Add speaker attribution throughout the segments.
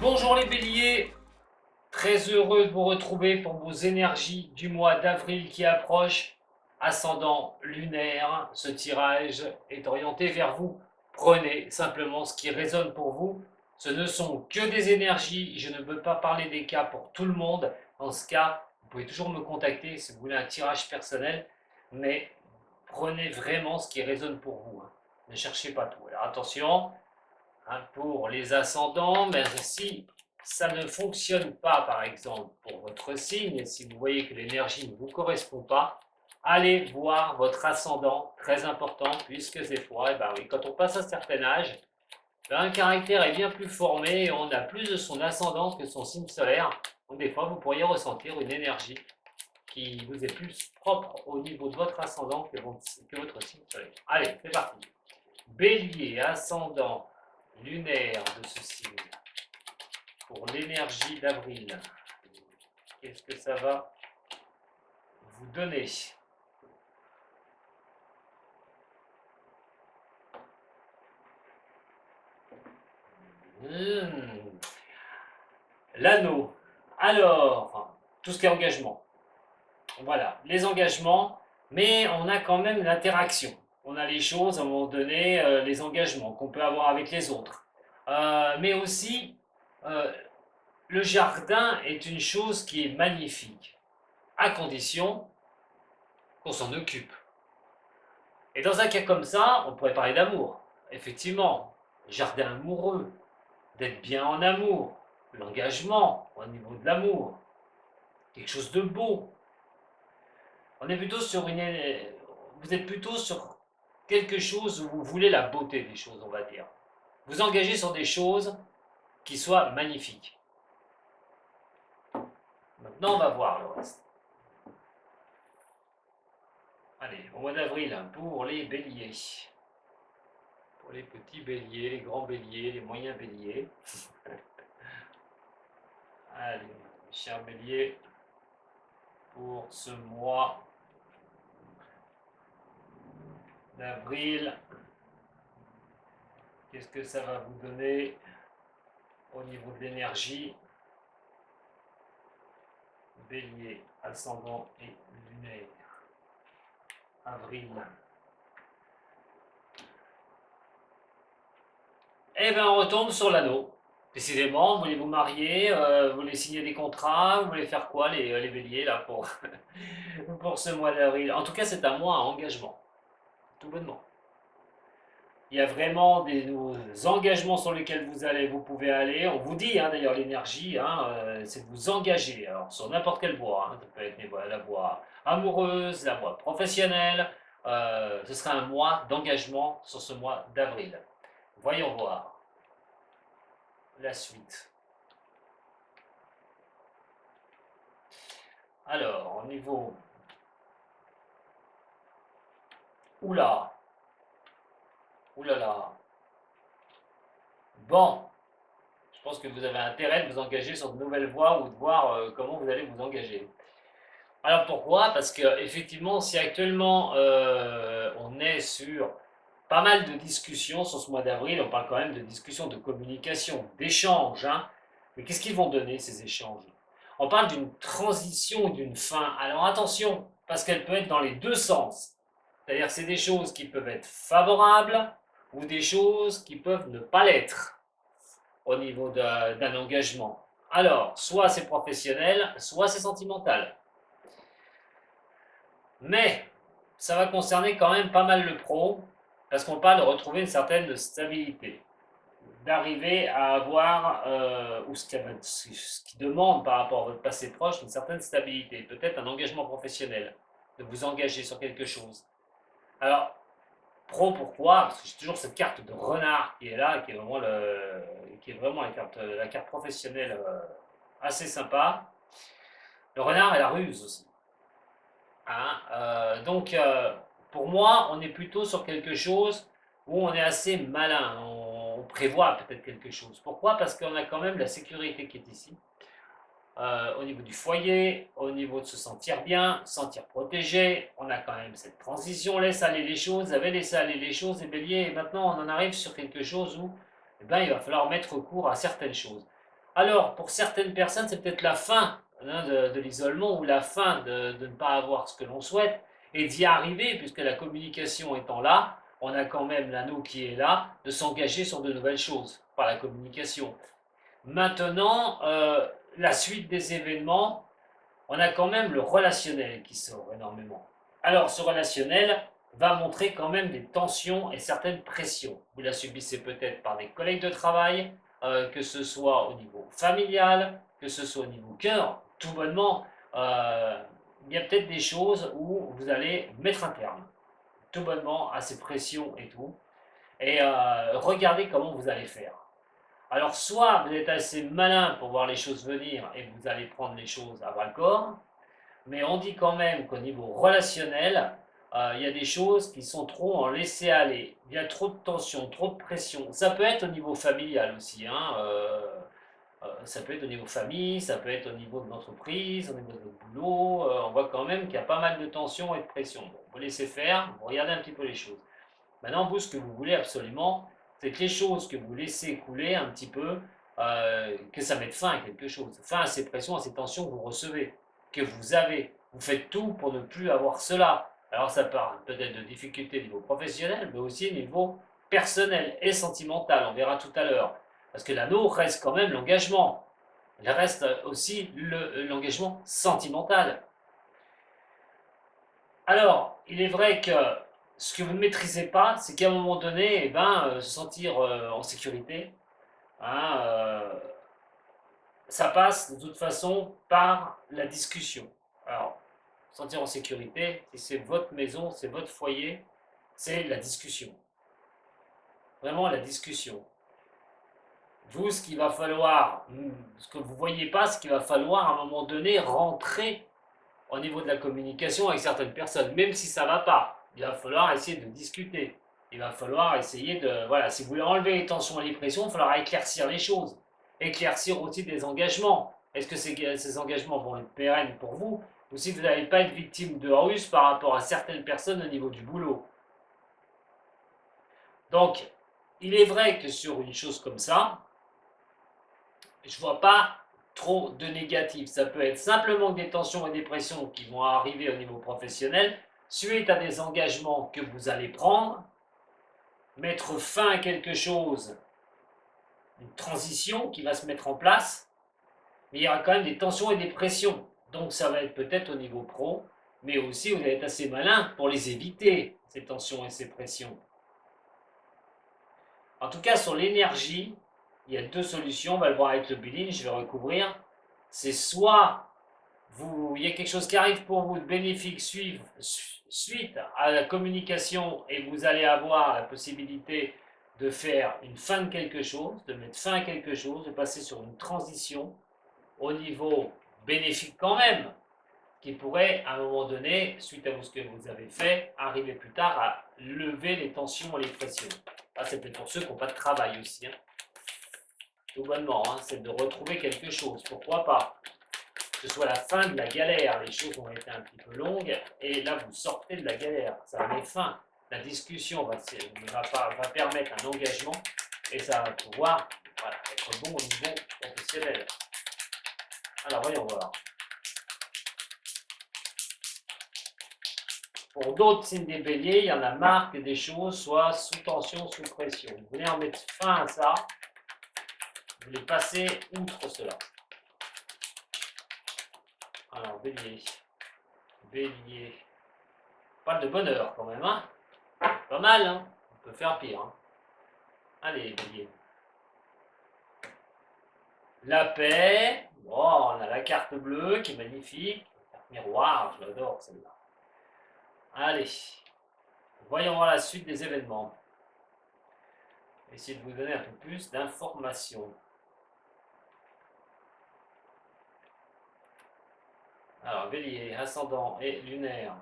Speaker 1: Bonjour les béliers, très heureux de vous retrouver pour vos énergies du mois d'avril qui approche. Ascendant lunaire, ce tirage est orienté vers vous. Prenez simplement ce qui résonne pour vous. Ce ne sont que des énergies, je ne veux pas parler des cas pour tout le monde. Dans ce cas, vous pouvez toujours me contacter si vous voulez un tirage personnel, mais prenez vraiment ce qui résonne pour vous, hein. Ne cherchez pas tout. Alors attention, hein, pour les ascendants, mais si ça ne fonctionne pas, par exemple, pour votre signe, si vous voyez que l'énergie ne vous correspond pas, allez voir votre ascendant, très important, puisque des fois, oui, quand on passe un certain âge, un caractère est bien plus formé et on a plus de son ascendant que son signe solaire. Donc des fois, vous pourriez ressentir une énergie qui vous est plus propre au niveau de votre ascendant que votre signe solaire. Allez, c'est parti. Bélier, ascendant lunaire de ce signe, pour l'énergie d'avril, qu'est-ce que ça va vous donner? L'anneau. Alors, tout ce qui est engagement. Voilà, les engagements, mais on a quand même l'interaction. On a les choses, à un moment donné, les engagements qu'on peut avoir avec les autres. Mais aussi, euh, le jardin est une chose qui est magnifique, à condition qu'on s'en occupe. Et dans un cas comme ça, on pourrait parler d'amour. Effectivement, jardin amoureux, d'être bien en amour, l'engagement au niveau de l'amour, quelque chose de beau. On est plutôt sur vous êtes plutôt sur quelque chose où vous voulez la beauté des choses, on va dire. Vous engagez sur des choses qui soient magnifiques. Maintenant, on va voir le reste. Allez, au mois d'avril, pour les béliers. Pour les petits béliers, les grands béliers, les moyens béliers. Allez, chers béliers, pour ce mois d'avril, qu'est-ce que ça va vous donner au niveau de l'énergie? Bélier, ascendant et lunaire. Avril. Eh bien, on retombe sur l'anneau. Décidément, vous voulez vous marier, vous voulez signer des contrats, vous voulez faire quoi les béliers là pour ce mois d'avril? En tout cas, c'est un mois à engagement, tout bonnement. Il y a vraiment des engagements sur lesquels vous pouvez aller. On vous dit hein, d'ailleurs l'énergie, hein, c'est de vous engager. Alors sur n'importe quelle voie, hein, ça peut être la voie amoureuse, la voie professionnelle. Ce sera un mois d'engagement sur ce mois d'avril. Voyons voir la suite. Alors, au niveau... Oula, oulala. Bon, je pense que vous avez intérêt de vous engager sur de nouvelles voies ou de voir comment vous allez vous engager. Alors pourquoi? Parce que effectivement, si actuellement on est sur pas mal de discussions sur ce mois d'avril, on parle quand même de discussions, de communication, d'échanges, hein. Mais qu'est-ce qu'ils vont donner ces échanges? On parle d'une transition, d'une fin. Alors attention, parce qu'elle peut être dans les deux sens. C'est-à-dire que c'est des choses qui peuvent être favorables ou des choses qui peuvent ne pas l'être au niveau d'un engagement. Alors, soit c'est professionnel, soit c'est sentimental. Mais ça va concerner quand même pas mal le pro, parce qu'on parle de retrouver une certaine stabilité, d'arriver à avoir, ou ce qui demande par rapport à votre passé proche, une certaine stabilité, peut-être un engagement professionnel, de vous engager sur quelque chose. Alors, pro, pourquoi? Parce que j'ai toujours cette carte de renard qui est là, qui est vraiment la carte professionnelle assez sympa. Le renard et la ruse aussi. Hein, donc, pour moi, on est plutôt sur quelque chose où on est assez malin, on prévoit peut-être quelque chose. Pourquoi? Parce qu'on a quand même la sécurité qui est ici, au niveau du foyer, au niveau de se sentir bien, se sentir protégé. On a quand même cette transition, laisse aller les choses, vous avez laissé aller les choses, les béliers, et maintenant on en arrive sur quelque chose où il va falloir mettre recours à certaines choses. Alors, pour certaines personnes, c'est peut-être la fin hein, de l'isolement ou la fin de ne pas avoir ce que l'on souhaite et d'y arriver, puisque la communication étant là, on a quand même l'anneau qui est là, de s'engager sur de nouvelles choses par la communication. Maintenant, la suite des événements, on a quand même le relationnel qui sort énormément. Alors, ce relationnel va montrer quand même des tensions et certaines pressions. Vous la subissez peut-être par des collègues de travail, que ce soit au niveau familial, que ce soit au niveau cœur, tout bonnement, euh, il y a peut-être des choses où vous allez mettre un terme, tout bonnement, à ces pressions et tout, et regardez comment vous allez faire. Alors, soit vous êtes assez malin pour voir les choses venir et vous allez prendre les choses à bras le corps, mais on dit quand même qu'au niveau relationnel, il y a des choses qui sont trop en laisser aller. Il y a trop de tension, trop de pression. Ça peut être au niveau familial aussi, hein, ça peut être au niveau famille, ça peut être au niveau de l'entreprise, au niveau de votre boulot. On voit quand même qu'il y a pas mal de tension et de pression. Bon, vous laissez faire, vous regardez un petit peu les choses. Maintenant, vous, ce que vous voulez absolument, c'est que les choses que vous laissez couler un petit peu, que ça mette fin à quelque chose, fin à ces pressions, à ces tensions que vous recevez, que vous avez. Vous faites tout pour ne plus avoir cela. Alors ça parle peut-être de difficultés au niveau professionnel, mais aussi au niveau personnel et sentimental, on verra tout à l'heure. Parce que l'anneau reste quand même l'engagement. Il reste aussi l'engagement sentimental. Alors, il est vrai que ce que vous ne maîtrisez pas, c'est qu'à un moment donné, eh ben, se sentir en sécurité, hein, ça passe de toute façon par la discussion. Alors, se sentir en sécurité, si c'est votre maison, c'est votre foyer, c'est la discussion. Vraiment la discussion. Vous, ce qu'il va falloir, ce que vous ne voyez pas, ce qu'il va falloir à un moment donné rentrer au niveau de la communication avec certaines personnes, même si ça ne va pas. Il va falloir essayer de discuter. Il va falloir essayer de... Voilà, si vous voulez enlever les tensions et les pressions, il va falloir éclaircir les choses. Éclaircir aussi des engagements. Est-ce que ces engagements vont être pérennes pour vous ou si vous n'allez pas être victime de ruse par rapport à certaines personnes au niveau du boulot. Donc, il est vrai que sur une chose comme ça, je ne vois pas trop de négatifs. Ça peut être simplement des tensions et des pressions qui vont arriver au niveau professionnel suite à des engagements que vous allez prendre, mettre fin à quelque chose, une transition qui va se mettre en place, mais il y aura quand même des tensions et des pressions. Donc ça va être peut-être au niveau pro, mais aussi vous allez être assez malin pour les éviter, ces tensions et ces pressions. En tout cas, sur l'énergie, il y a deux solutions. On va le voir avec le billing, je vais recouvrir. C'est soit il y a quelque chose qui arrive pour vous de bénéfique suite à la communication et vous allez avoir la possibilité de faire une fin de quelque chose, de mettre fin à quelque chose, de passer sur une transition au niveau bénéfique quand même, qui pourrait à un moment donné, suite à ce que vous avez fait, arriver plus tard à lever les tensions et les pressions. Ah, c'est peut-être pour ceux qui n'ont pas de travail aussi. Hein. Tout bonnement, hein, c'est de retrouver quelque chose. Pourquoi pas que ce soit la fin de la galère, les choses ont été un petit peu longues, et là vous sortez de la galère, ça met fin. La discussion va permettre un engagement, et ça va pouvoir voilà, être bon au niveau professionnel. Alors voyons voir. Pour d'autres signes des béliers, il y en a marre que des choses soient sous tension, sous pression. Vous voulez en mettre fin à ça, vous voulez passer outre cela. Alors, bélier. Bélier. Pas de bonheur quand même, hein. Pas mal, hein. On peut faire pire, hein. Allez, bélier. La paix. Oh, on a la carte bleue qui est magnifique. La carte miroir, je l'adore celle-là. Allez. Voyons voir la suite des événements. Essayer de vous donner un peu plus d'informations. Alors, bélier, ascendant et lunaire.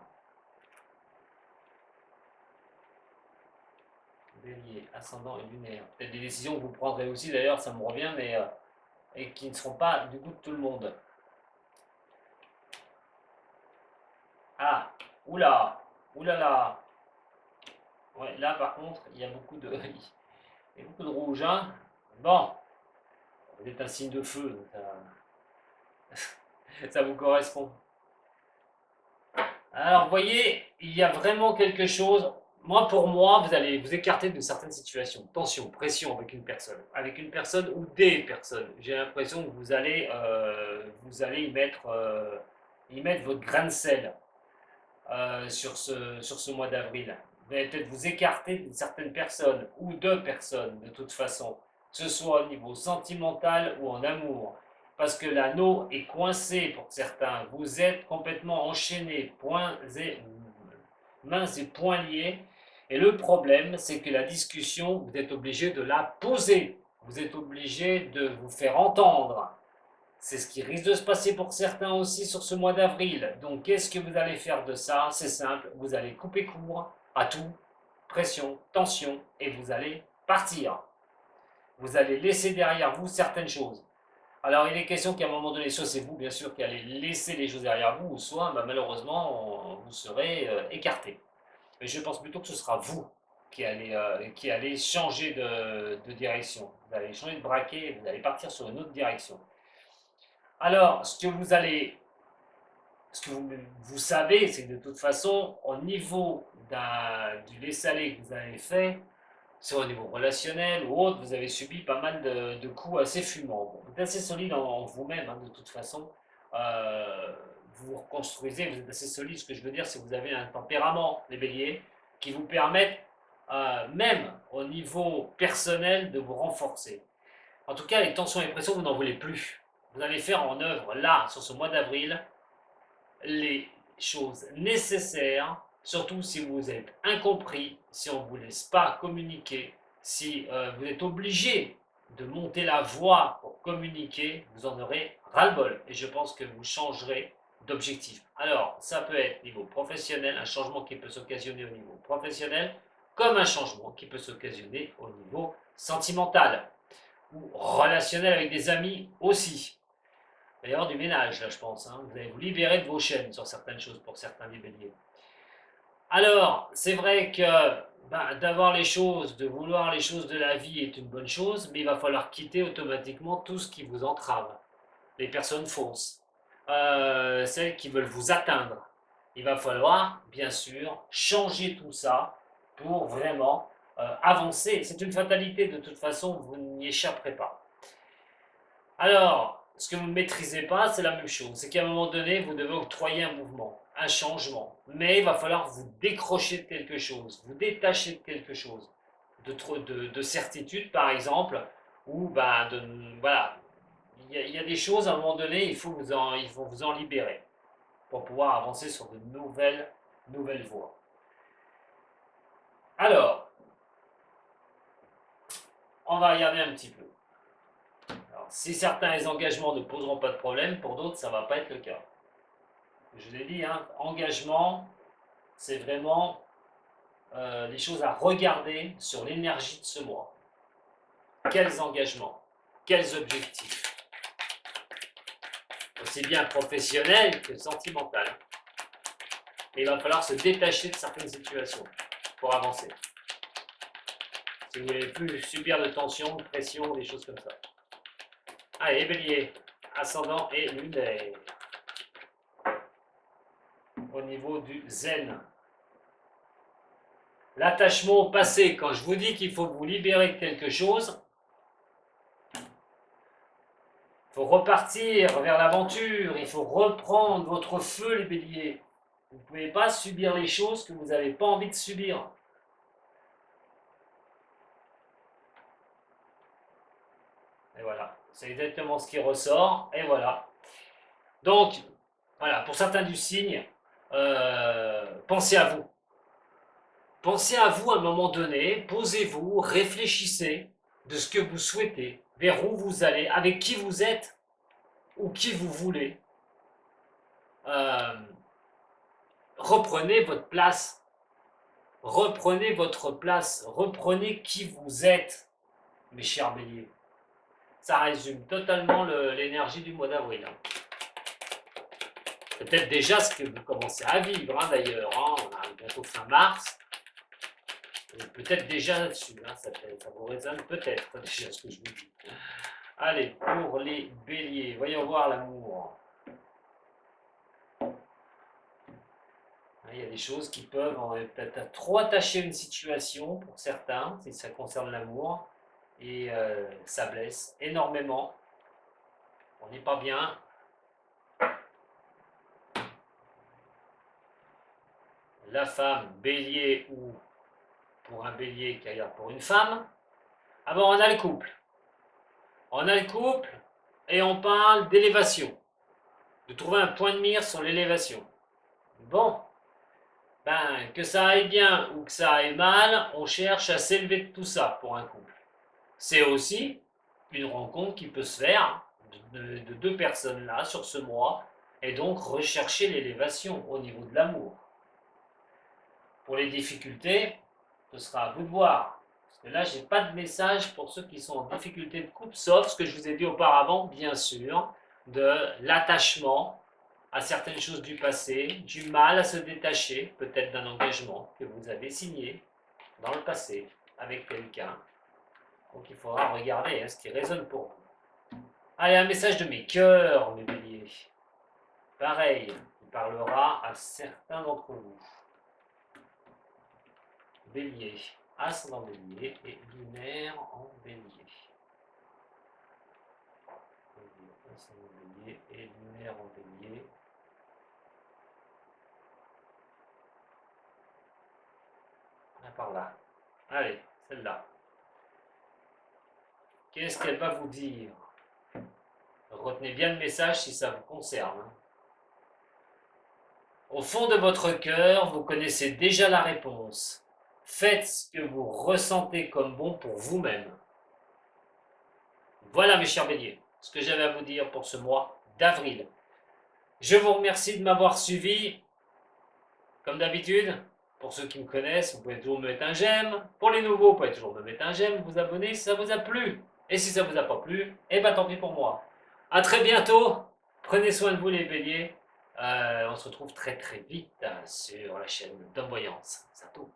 Speaker 1: Bélier, ascendant et lunaire. Peut-être des décisions que vous prendrez aussi d'ailleurs, ça me revient, mais et qui ne seront pas du goût de tout le monde. Ah, oula, oulala. Ouais, là par contre, il y a beaucoup de, il y a beaucoup de rouge. Hein. Bon, Vous êtes un signe de feu, donc ça vous correspond. Alors, vous voyez, il y a vraiment quelque chose. Moi, pour moi, vous allez vous écarter de certaines situations. Tension, pression avec une personne ou des personnes. J'ai l'impression que vous allez y mettre votre grain de sel sur ce mois d'avril. Vous allez peut-être vous écarter de certaines personnes ou de personnes, de toute façon, que ce soit au niveau sentimental ou en amour. Parce que l'anneau est coincé pour certains. Vous êtes complètement enchaînés, mains et poings liés. Et le problème, c'est que la discussion, vous êtes obligé de la poser. Vous êtes obligé de vous faire entendre. C'est ce qui risque de se passer pour certains aussi sur ce mois d'avril. Donc, qu'est-ce que vous allez faire de ça? C'est simple, vous allez couper court à tout, pression, tension, et vous allez partir. Vous allez laisser derrière vous certaines choses. Alors, il est question qu'à un moment donné, soit c'est vous, bien sûr, qui allez laisser les choses derrière vous, ou soit, malheureusement, vous serez écarté. Mais je pense plutôt que ce sera vous qui allez changer de direction. Vous allez changer de braquet, vous allez partir sur une autre direction. Alors, ce que vous savez, c'est que de toute façon, au niveau du lait-salé que vous avez fait, soit au niveau relationnel ou autre, vous avez subi pas mal de coups assez fumants. Bon, vous êtes assez solide en vous-même, hein, de toute façon. Euh, vous vous reconstruisez, vous êtes assez solide. Ce que je veux dire, c'est que vous avez un tempérament, les béliers, qui vous permettent, même au niveau personnel, de vous renforcer. En tout cas, les tensions et pressions, vous n'en voulez plus. Vous allez faire en œuvre, là, sur ce mois d'avril, les choses nécessaires, surtout si vous êtes incompris, si on ne vous laisse pas communiquer, si vous êtes obligé de monter la voix pour communiquer, vous en aurez ras-le-bol. Et je pense que vous changerez d'objectif. Alors, ça peut être au niveau professionnel, un changement qui peut s'occasionner au niveau professionnel, comme un changement qui peut s'occasionner au niveau sentimental ou relationnel avec des amis aussi. Il va y avoir du ménage, là, je pense. Hein. Vous allez vous libérer de vos chaînes sur certaines choses pour certains des béliers. Alors, c'est vrai que d'avoir les choses, de vouloir les choses de la vie est une bonne chose, mais il va falloir quitter automatiquement tout ce qui vous entrave. Les personnes fausses, celles qui veulent vous atteindre. Il va falloir, bien sûr, changer tout ça pour vraiment avancer. C'est une fatalité, de toute façon, vous n'y échapperez pas. Alors, ce que vous ne maîtrisez pas, c'est la même chose. C'est qu'à un moment donné, vous devez octroyer un mouvement, un changement. Mais il va falloir vous décrocher de quelque chose, vous détacher de quelque chose. De certitude, par exemple, ou voilà. Il y a des choses, à un moment donné, il faut vous en libérer pour pouvoir avancer sur de nouvelles voies. Alors, on va regarder un petit peu. Alors, si certains engagements ne poseront pas de problème, pour d'autres, ça ne va pas être le cas. Je l'ai dit, hein, engagement, c'est vraiment les choses à regarder sur l'énergie de ce mois. Quels engagements? Quels objectifs? Aussi bien professionnels que sentimentaux. Et il va falloir se détacher de certaines situations pour avancer. Si vous ne voulez plus subir de tension, de pression, des choses comme ça. Allez, bélier, ascendant et lunaire. Au niveau du zen. L'attachement au passé, quand je vous dis qu'il faut vous libérer de quelque chose, il faut repartir vers l'aventure, il faut reprendre votre feu, les béliers. Vous ne pouvez pas subir les choses que vous n'avez pas envie de subir. Et voilà, c'est exactement ce qui ressort, et voilà. Donc, voilà, pour certains du signe, pensez à vous. Pensez à vous à un moment donné, posez-vous, réfléchissez de ce que vous souhaitez, vers où vous allez, avec qui vous êtes ou qui vous voulez. Reprenez votre place. Reprenez votre place. Reprenez qui vous êtes, mes chers béliers. Ça résume totalement l'énergie du mois d'avril. Hein. Peut-être déjà ce que vous commencez à vivre, hein, d'ailleurs. Hein. On arrive bientôt fin mars. Peut-être déjà là-dessus. Hein. Ça vous résonne peut-être déjà ce que je vous dis. Allez, pour les béliers, voyons voir l'amour. Il y a des choses qui peuvent peut-être trop attacher une situation pour certains, si ça concerne l'amour, et ça blesse énormément. On n'est pas bien. La femme, bélier ou pour un bélier qui regarde pour une femme. Ah bon, on a le couple. On a le couple et on parle d'élévation. De trouver un point de mire sur l'élévation. Bon, ben, que ça aille bien ou que ça aille mal, on cherche à s'élever de tout ça pour un couple. C'est aussi une rencontre qui peut se faire de deux personnes là sur ce mois et donc rechercher l'élévation au niveau de l'amour. Pour les difficultés, ce sera à vous de voir. Parce que là, je n'ai pas de message pour ceux qui sont en difficulté de couple, sauf ce que je vous ai dit auparavant, bien sûr, de l'attachement à certaines choses du passé, du mal à se détacher, peut-être d'un engagement que vous avez signé dans le passé avec quelqu'un. Donc il faudra regarder ce qui résonne pour vous. Allez, un message de mes cœurs, mes béliers. Pareil, il parlera à certains d'entre vous. Bélier, ascendant bélier et lunaire en bélier. Ascendant bélier et lunaire en bélier. Par là. Allez, celle-là. Qu'est-ce qu'elle va vous dire? Retenez bien le message si ça vous concerne. Au fond de votre cœur, vous connaissez déjà la réponse. Faites ce que vous ressentez comme bon pour vous-même. Voilà mes chers béliers, ce que j'avais à vous dire pour ce mois d'avril. Je vous remercie de m'avoir suivi. Comme d'habitude, pour ceux qui me connaissent, vous pouvez toujours me mettre un j'aime. Pour les nouveaux, vous pouvez toujours me mettre un j'aime, vous abonner si ça vous a plu. Et si ça vous a pas plu, eh ben tant pis pour moi. À très bientôt. Prenez soin de vous les béliers. On se retrouve très très vite sur la chaîne d'Homme Voyance. C'est tout.